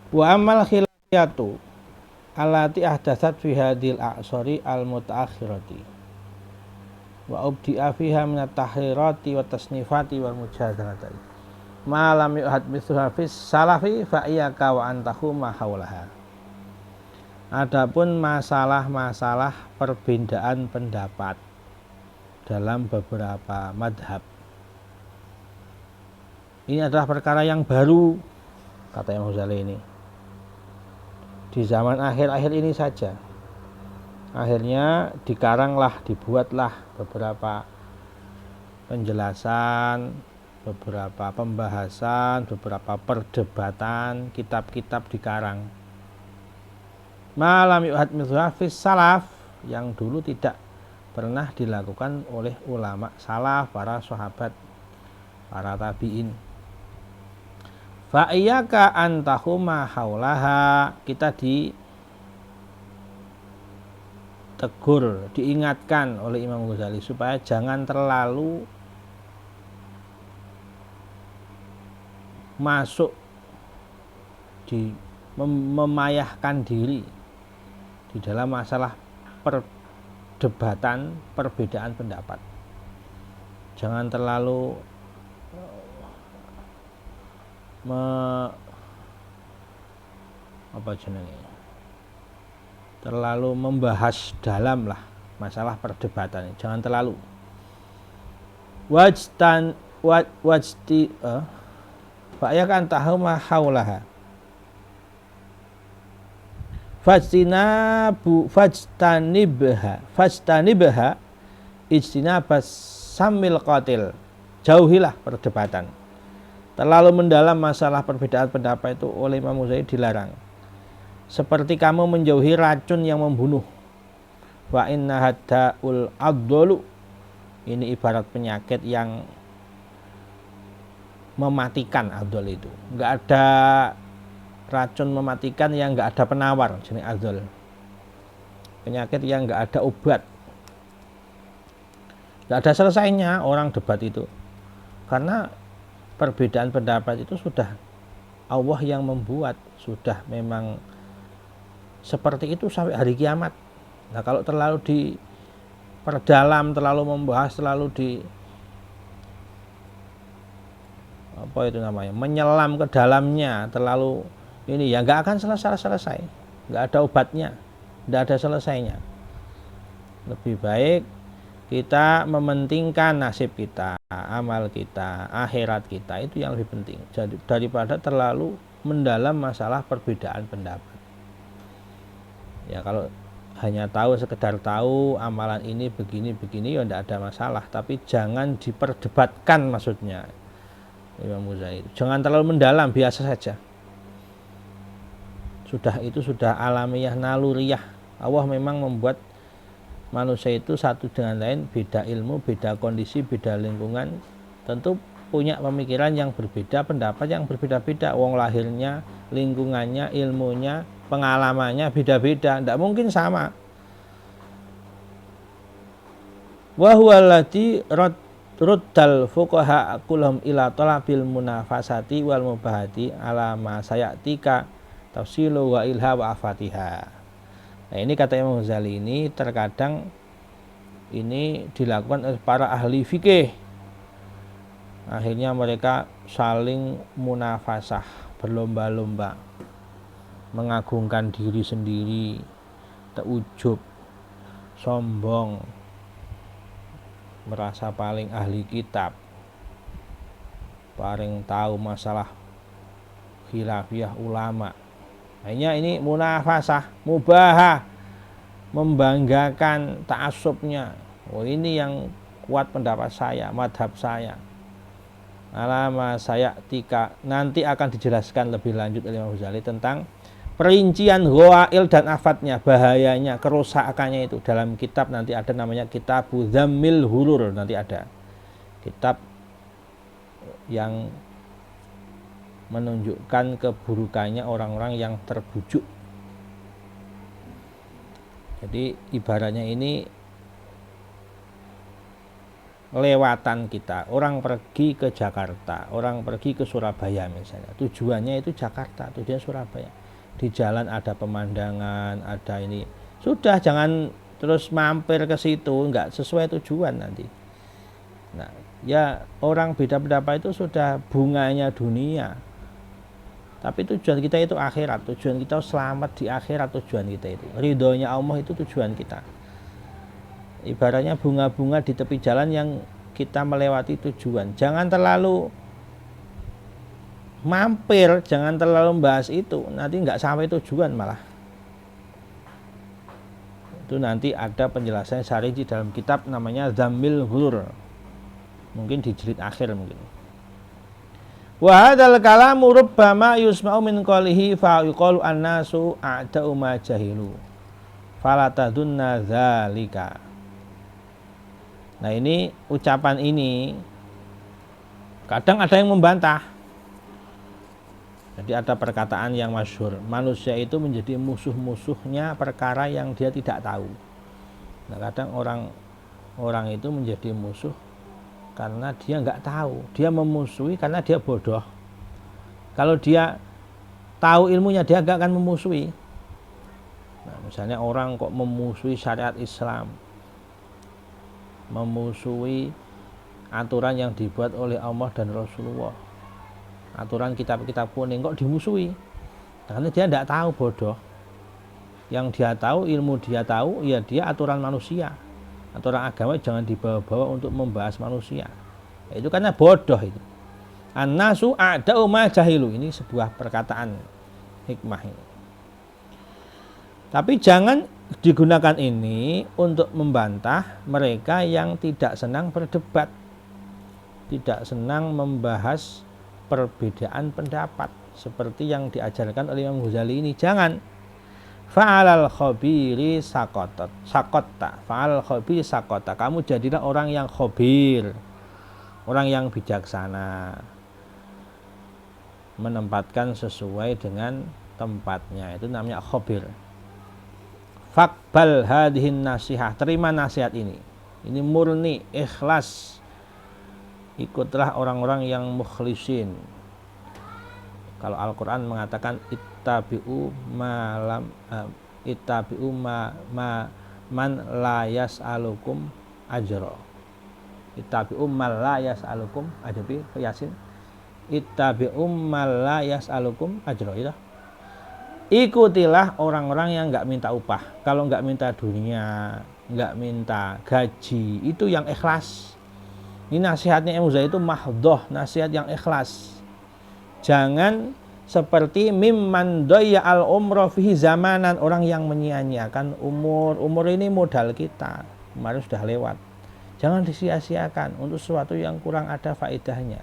Wa amal khilafiyatu allati ahdatsat fi hadhil a'sari al-mutaakhirati wa ubdi'a fiha min at-tahrirati wa tasnifati wal mujadalati ma lam yuhad mithluha fis salafi fa iyyaka wa antahu ma haulaha. Adapun masalah-masalah perbedaan pendapat dalam beberapa madhab, ini adalah perkara yang baru, kata Imam Ghazali ini, di zaman akhir-akhir ini saja. Akhirnya dikaranglah, dibuatlah beberapa penjelasan, beberapa pembahasan, beberapa perdebatan, kitab-kitab dikarang. Malam yuhad mithluha fis salaf, yang dulu tidak pernah dilakukan oleh ulama salaf, para sahabat, para tabi'in. Fa iyyaka antahuma haulaha, kita ditegur, diingatkan oleh Imam Ghazali supaya jangan terlalu masuk di memayahkan diri di dalam masalah perdebatan, perbedaan pendapat. Jangan terlalu terlalu membahas dalam lah masalah perdebatan. Jangan terlalu fa ya kan tahuma haulaha fajtanibha ijtinabas samil qatil, jauhilah perdebatan. Terlalu mendalam masalah perbedaan pendapat itu oleh Imam Ghazali dilarang. Seperti kamu menjauhi racun yang membunuh. Wa inna haddaul addalu, ini ibarat penyakit yang mematikan. Adol itu enggak ada racun mematikan yang enggak ada penawar, jenis adol. Penyakit yang enggak ada obat, enggak ada selesainya orang debat itu. Karena perbedaan pendapat itu sudah Allah yang membuat, sudah memang seperti itu sampai hari kiamat. Nah, kalau terlalu diperdalam, terlalu membahas, terlalu menyelam ke dalamnya, terlalu ini ya nggak akan selesai, nggak ada obatnya, nggak ada selesainya. Lebih baik kita mementingkan nasib kita, amal kita, akhirat kita, itu yang lebih penting daripada terlalu mendalam masalah perbedaan pendapat. Ya kalau hanya tahu, sekedar tahu amalan ini begini ya tidak ada masalah, tapi jangan diperdebatkan, maksudnya Imam Ghazali itu jangan terlalu mendalam, biasa saja. Itu sudah alamiah, naluriah. Allah memang membuat manusia itu satu dengan lain, beda ilmu, beda kondisi, beda lingkungan, tentu punya pemikiran yang berbeda, pendapat yang berbeda-beda. Wong lahirnya, lingkungannya, ilmunya, pengalamannya beda-beda, tidak mungkin sama. Wa huwa allati ruddal fuqaha kullahum ila talabil munafasati wal mubahati ala ma sayatika tafsilu wa ilha wa afatiha. Nah, ini kata Imam Ghazali, ini terkadang ini dilakukan oleh para ahli fikih. Akhirnya mereka saling munafasah, berlomba-lomba, mengagungkan diri sendiri, teujub, sombong, merasa paling ahli kitab, paling tahu masalah khilafiyah ulama. Akhirnya ini munafasah, mubahah, membanggakan ta'assubnya. Oh, ini yang kuat pendapat saya, madhab saya. Alama saya nanti akan dijelaskan lebih lanjut oleh Imam Ghazali tentang perincian ghawail dan afatnya, bahayanya, kerusakannya itu. Dalam kitab nanti ada namanya Kitabu Dhammil Hurur, nanti ada kitab yang menunjukkan keburukannya orang-orang yang terbujuk. Jadi ibaratnya ini lewatan kita. Orang pergi ke Jakarta, orang pergi ke Surabaya misalnya, tujuannya itu Jakarta, tujuan Surabaya. Di jalan ada pemandangan, ada ini, sudah jangan terus mampir ke situ, nggak sesuai tujuan nanti. Nah, ya orang beda pendapat itu sudah bunganya dunia, tapi tujuan kita itu akhirat, tujuan kita selamat di akhirat, tujuan kita itu ridhonya Allah, itu tujuan kita. Ibaratnya bunga-bunga di tepi jalan yang kita melewati tujuan. Jangan terlalu mampir, jangan terlalu membahas itu, nanti nggak sampai tujuan malah. Itu nanti ada penjelasan syarih di dalam kitab namanya Dhammil Ghurur, mungkin di jilid akhir mungkin. Wa hadzal kalamu rubbama yusma'u min qawlihi fa yuqalu annasu a'da'u ma jahilu fala tadunna dzalika. Nah, ini ucapan ini kadang ada yang membantah. Jadi ada perkataan yang masyhur, manusia itu menjadi musuh-musuhnya perkara yang dia tidak tahu. Nah, kadang orang itu menjadi musuh karena dia nggak tahu, dia memusuhi karena dia bodoh. Kalau dia tahu ilmunya, dia nggak akan memusuhi. Nah, misalnya orang kok memusuhi syariat Islam, memusuhi aturan yang dibuat oleh Allah dan Rasulullah, aturan kitab-kitab kuning, kok dimusuhi? Karena dia tidak tahu, bodoh. Yang dia tahu, ilmu dia tahu, ya dia aturan manusia, aturan agama jangan dibawa-bawa untuk membahas manusia. Itu karena bodoh itu. An-nasu a'da'u ma jahilu, ini sebuah perkataan hikmah ini. Tapi jangan digunakan ini untuk membantah mereka yang tidak senang berdebat, tidak senang membahas perbedaan pendapat seperti yang diajarkan oleh Imam Ghazali ini. Jangan. Fa'alal khabiri sakotta, fa'alal khabiri sakotta, kamu jadilah orang yang khabir, orang yang bijaksana, menempatkan sesuai dengan tempatnya, itu namanya khabir. Faqbal hadhihin nasihah, terima nasihat ini murni, ikhlas, ikutlah orang-orang yang mukhlisin. Kalau Al-Quran mengatakan ittabi'u man la yas'alukum ajra, ittabi'u man la yas'alukum ajra, Yasin, ittabi'u man la yas'alukum ajra, itu ikutilah orang-orang yang nggak minta upah. Kalau nggak minta dunia, nggak minta gaji, itu yang ikhlas. Ini nasihatnya Imam Ghazali itu mahdhoh, nasihat yang ikhlas. Jangan seperti mimman doya al umroh fihi zamanan, orang yang menyia-nyiakan umur. Umur ini modal kita, kemarin sudah lewat. Jangan disia-siakan untuk sesuatu yang kurang ada faedahnya.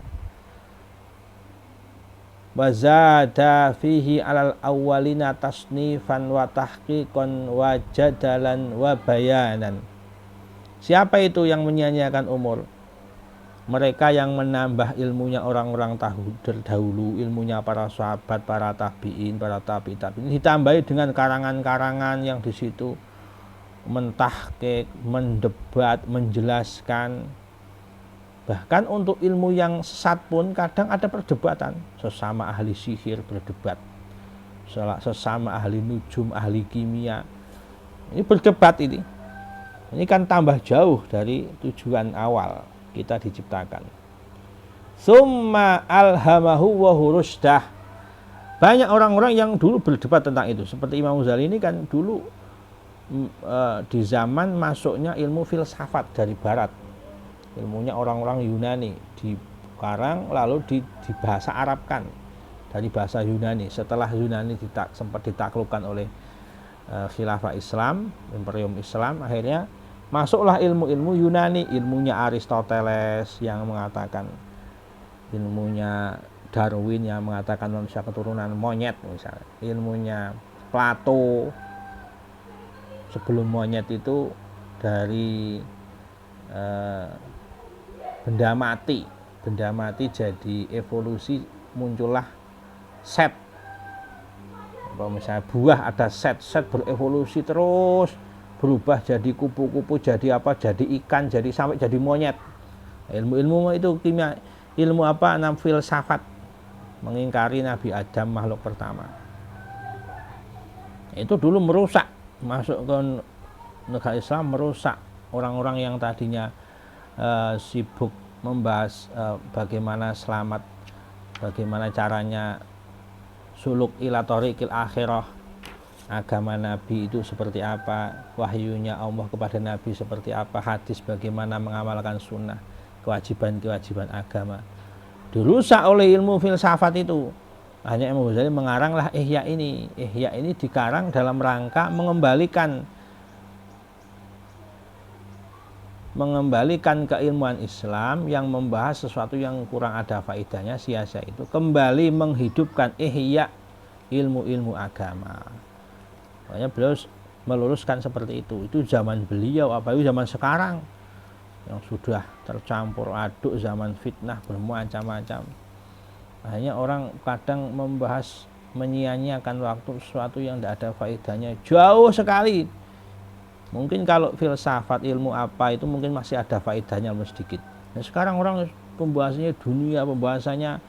Wazada fihi alal awwalina tasnifan wa tahqiqan wa jadalan wa bayanan. Siapa itu yang menyia-nyiakan umur? Mereka yang menambah ilmunya orang-orang terdahulu, ilmunya para sahabat, para tabi'in, para tabi'in, ditambahi dengan karangan-karangan yang di situ mentahqiq, mendebat, menjelaskan. Bahkan untuk ilmu yang sesat pun kadang ada perdebatan. Sesama ahli sihir berdebat, sesama ahli nujum, ahli kimia, ini berdebat ini. Ini kan tambah jauh dari tujuan awal kita diciptakan. Summa alhamahu wa hurusdah. Banyak orang-orang yang dulu berdebat tentang itu. Seperti Imam Ghazali ini kan dulu di zaman masuknya ilmu filsafat dari barat. Ilmunya orang-orang Yunani dikarang lalu dibahasa Arabkan dari bahasa Yunani. Setelah Yunani sempat ditaklukkan oleh khilafah Islam, imperium Islam, akhirnya masuklah ilmu-ilmu Yunani, ilmunya Aristoteles yang mengatakan, ilmunya Darwin yang mengatakan manusia keturunan monyet misalnya, ilmunya Plato sebelum monyet itu dari benda mati jadi evolusi, muncullah set. Kalau misalnya buah ada set berevolusi terus berubah jadi kupu-kupu, jadi apa, jadi ikan, jadi sampai jadi monyet. Ilmu-ilmu itu kimia, ilmu apa? Filsafat, mengingkari Nabi Adam makhluk pertama. Itu dulu merusak, masuk ke negara Islam, merusak orang-orang yang tadinya sibuk membahas bagaimana selamat, bagaimana caranya suluk ila thoriqil akhirah, agama Nabi itu seperti apa, wahyunya Allah kepada Nabi seperti apa, hadis bagaimana mengamalkan sunnah, kewajiban-kewajiban agama, dirusak oleh ilmu filsafat itu. Hanya Imam Ghazali mengaranglah Ihya ini. Ihya ini dikarang dalam rangka mengembalikan keilmuan Islam yang membahas sesuatu yang kurang ada faedahnya, sia-sia itu, kembali menghidupkan ihya ilmu-ilmu agama. Makanya beliau meluruskan seperti itu. Itu zaman beliau, apalagi zaman sekarang yang sudah tercampur aduk, zaman fitnah bermacam-macam. Hanya orang kadang membahas, menyia-nyiakan waktu sesuatu yang tidak ada faedahnya jauh sekali. Mungkin kalau filsafat, ilmu apa itu mungkin masih ada faedahnya sedikit. Nah, sekarang orang pembahasannya dunia, pembahasannya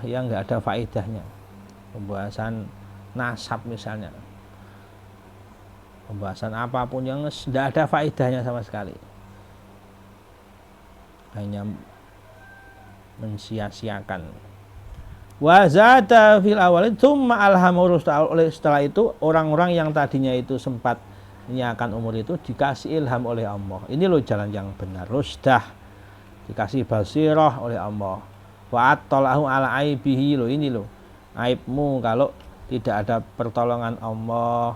yang nggak ada faedahnya. Pembahasan nasab misalnya, pembahasan apapun yang tidak ada faedahnya sama sekali, hanya mensia-siakan. Wa zata fil awal tsumma alhamurus, setelah itu orang-orang yang tadinya itu sempat menyiakan umur itu dikasih ilham oleh Allah. Ini loh jalan yang benar, rusdah, dikasih basirah oleh Allah. Wa attalahu ala aibihi, loh ini loh aibmu kalau tidak ada pertolongan Allah.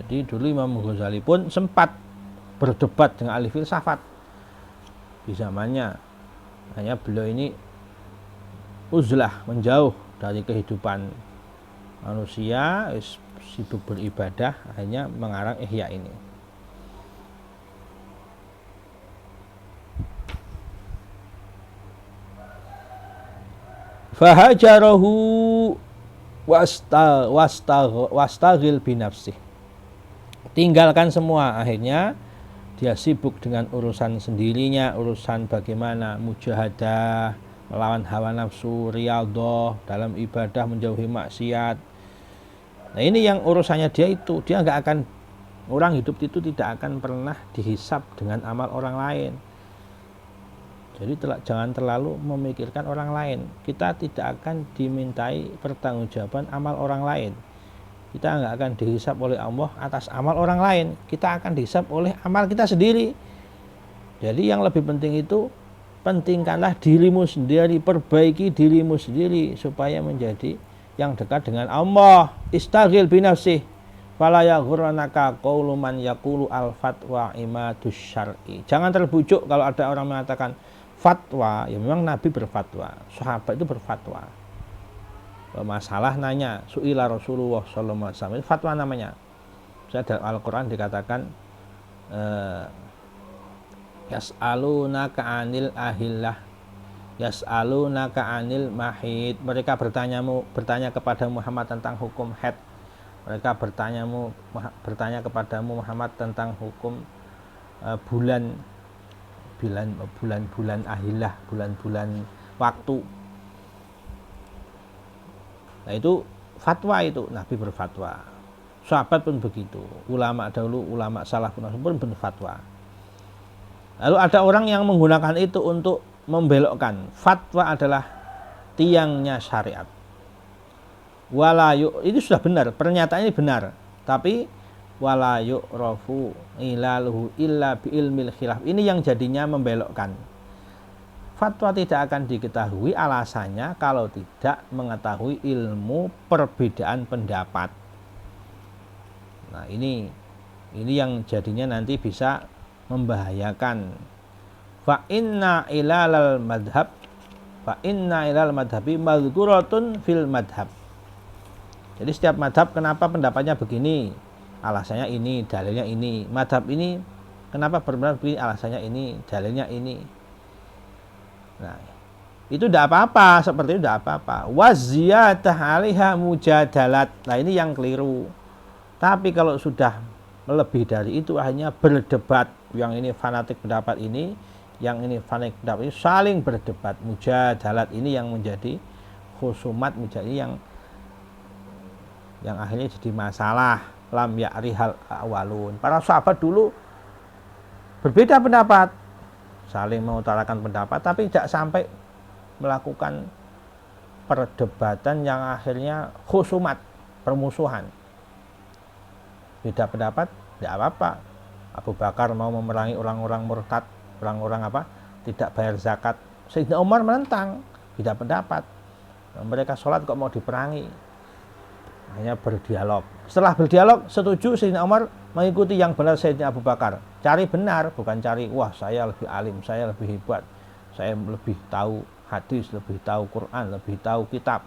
Jadi dulu Imam Ghazali pun sempat berdebat dengan ahli filsafat di zamannya. Hanya beliau ini uzlah, menjauh dari kehidupan manusia, sibuk beribadah, hanya mengarang Ihya ini. Fahajarahu wastaghil binafsih. Tinggalkan semua, akhirnya dia sibuk dengan urusan sendirinya, urusan bagaimana mujahadah, melawan hawa nafsu, riyadhah dalam ibadah, menjauhi maksiat. Nah ini yang urusannya dia itu, dia nggak akan, orang hidup itu tidak akan pernah dihisab dengan amal orang lain. Jadi jangan terlalu memikirkan orang lain. Kita tidak akan dimintai pertanggungjawaban amal orang lain. Kita nggak akan dihisab oleh Allah atas amal orang lain. Kita akan dihisab oleh amal kita sendiri. Jadi yang lebih penting itu, pentingkanlah dirimu sendiri, perbaiki dirimu sendiri supaya menjadi yang dekat dengan Allah. Istaghil binafsih fala yaghurranaka qaulu man yaqulu al fatwa imadus syar'i. Jangan terbujuk kalau ada orang mengatakan fatwa, ya memang Nabi berfatwa, sahabat itu berfatwa. Masalah nanya, su'ila Rasulullah sallallahu alaihi wasallam, fatwa namanya. Saya dalam Al-Qur'an dikatakan yas'alunaka 'anil ahillah, yas'alunaka 'anil mahid. Mereka bertanya kepada Muhammad tentang hukum haid. Mereka bertanya kepadamu Muhammad tentang hukum bulan-bulan ahillah, bulan-bulan waktu. Nah itu fatwa, itu Nabi berfatwa, sahabat pun begitu, ulama dahulu, ulama salafun pun berfatwa. Lalu ada orang yang menggunakan itu untuk membelokkan. Fatwa adalah tiangnya syariat. Walayu, itu sudah benar, pernyataan ini benar, tapi walayu rafu ilaluhu illa bi ilmil khilaf. Ini yang jadinya membelokkan. Fatwa tidak akan diketahui alasannya kalau tidak mengetahui ilmu perbedaan pendapat. Nah ini yang jadinya nanti bisa membahayakan. Fa inna ilal madhabi madhkuratun fil madhab. Jadi setiap madhab, kenapa pendapatnya begini, alasannya ini, dalilnya ini. Madhab ini kenapa berpendapat begini, alasannya ini, dalilnya ini. Nah, itu tidak apa-apa, seperti itu tidak apa-apa. Waziyadah 'alaiha mujadalat. Nah, ini yang keliru. Tapi kalau sudah lebih dari itu hanya berdebat, yang ini fanatik pendapat ini, yang ini fanatik pendapat ini, saling berdebat. Mujadalat ini yang menjadi khusumat, menjadi yang akhirnya jadi masalah. Lam ya'rihal awalun. Para sahabat dulu berbeda pendapat, saling mengutarakan pendapat, tapi tidak sampai melakukan perdebatan yang akhirnya khusumat, permusuhan. Beda pendapat, tidak apa-apa. Abu Bakar mau memerangi orang-orang murtad, orang-orang tidak bayar zakat. Sayyidina Umar menentang, beda pendapat. Mereka sholat kok mau diperangi. Hanya berdialog. Setelah berdialog, setuju Sayyidina Umar mengikuti yang benar Sayyidina Abu Bakar. Cari benar, bukan cari, wah saya lebih alim, saya lebih hebat, saya lebih tahu hadis, lebih tahu Quran, lebih tahu kitab.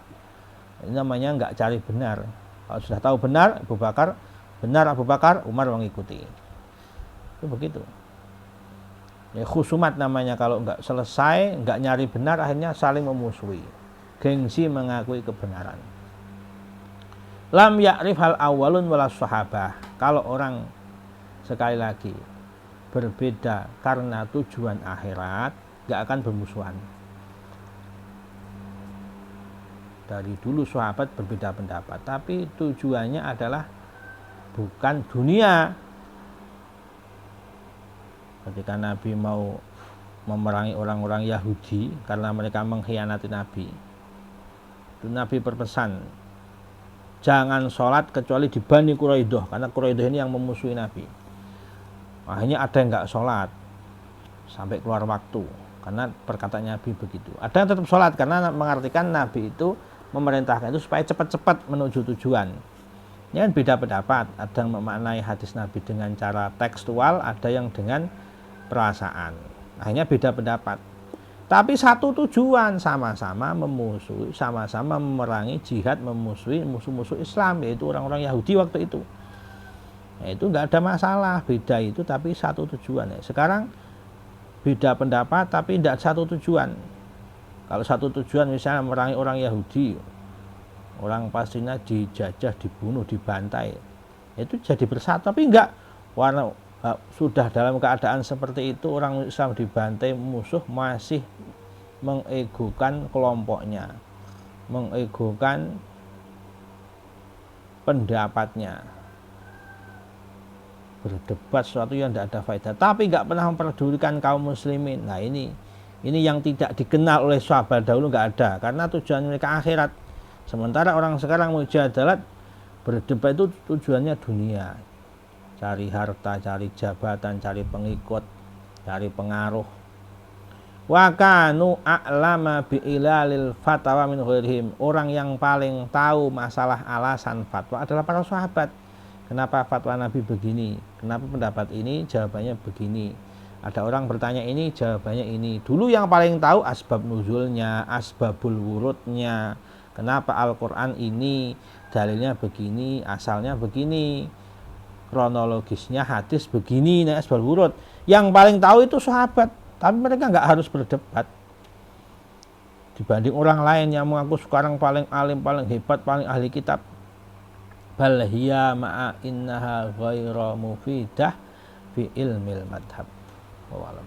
Ini namanya nggak cari benar. Kalau sudah tahu benar, Abu Bakar, Umar mengikuti. Itu begitu. Ya, khusumat namanya, kalau nggak selesai, nggak nyari benar, akhirnya saling memusuhi. Gengsi mengakui kebenaran. Lam ya'rif hal awalun wala sahabah. Kalau orang, sekali lagi, berbeda karena tujuan akhirat, nggak akan bermusuhan. Dari dulu sahabat berbeda pendapat, tapi tujuannya adalah bukan dunia. Ketika Nabi mau memerangi orang-orang Yahudi karena mereka mengkhianati Nabi, itu Nabi berpesan, jangan sholat kecuali di Bani Quraidah, karena Quraidah ini yang memusuhi Nabi. Akhirnya ada yang nggak sholat sampai keluar waktu, karena perkataan Nabi begitu. Ada yang tetap sholat karena mengartikan Nabi itu memerintahkan itu supaya cepat-cepat menuju tujuan. Ini kan beda pendapat. Ada yang memaknai hadis Nabi dengan cara tekstual, ada yang dengan perasaan. Akhirnya beda pendapat. Tapi satu tujuan, sama-sama memusuhi, sama-sama memerangi, jihad memusuhi musuh-musuh Islam, yaitu orang-orang Yahudi waktu itu. Nah, itu nggak ada masalah, beda itu tapi satu tujuan. Sekarang beda pendapat tapi tidak satu tujuan. Kalau satu tujuan misalnya memerangi orang Yahudi, orang Palestina dijajah, dibunuh, dibantai, itu jadi bersatu. Tapi enggak, warna sudah dalam keadaan seperti itu, orang Islam dibantai musuh masih mengegokan kelompoknya, mengegokan pendapatnya, berdebat sesuatu yang tidak ada faedah, tapi enggak pernah memperdulikan kaum muslimin. Nah, ini yang tidak dikenal oleh sahabat dahulu, enggak ada, karena tujuan mereka akhirat. Sementara orang sekarang mujadalat, berdebat itu tujuannya dunia, cari harta, cari jabatan, cari pengikut, cari pengaruh. Wa kanu a'lama bi'ilalil fatwa min ghairihim. Orang yang paling tahu masalah alasan fatwa adalah para sahabat. Kenapa fatwa Nabi begini? Kenapa pendapat ini? Jawabannya begini. Ada orang bertanya ini, jawabannya ini. Dulu yang paling tahu asbab nuzulnya, asbabul wurudnya. Kenapa Al-Quran ini dalilnya begini, asalnya begini, kronologisnya hadis begini, nah asbabul wurud. Yang paling tahu itu sahabat. Tapi mereka nggak harus berdebat dibanding orang lain yang mengaku sekarang paling alim, paling hebat, paling ahli kitab. Bal hiya ma'a innaha ghairu mufidah fi ilmil madhab. Wallahu a'lam.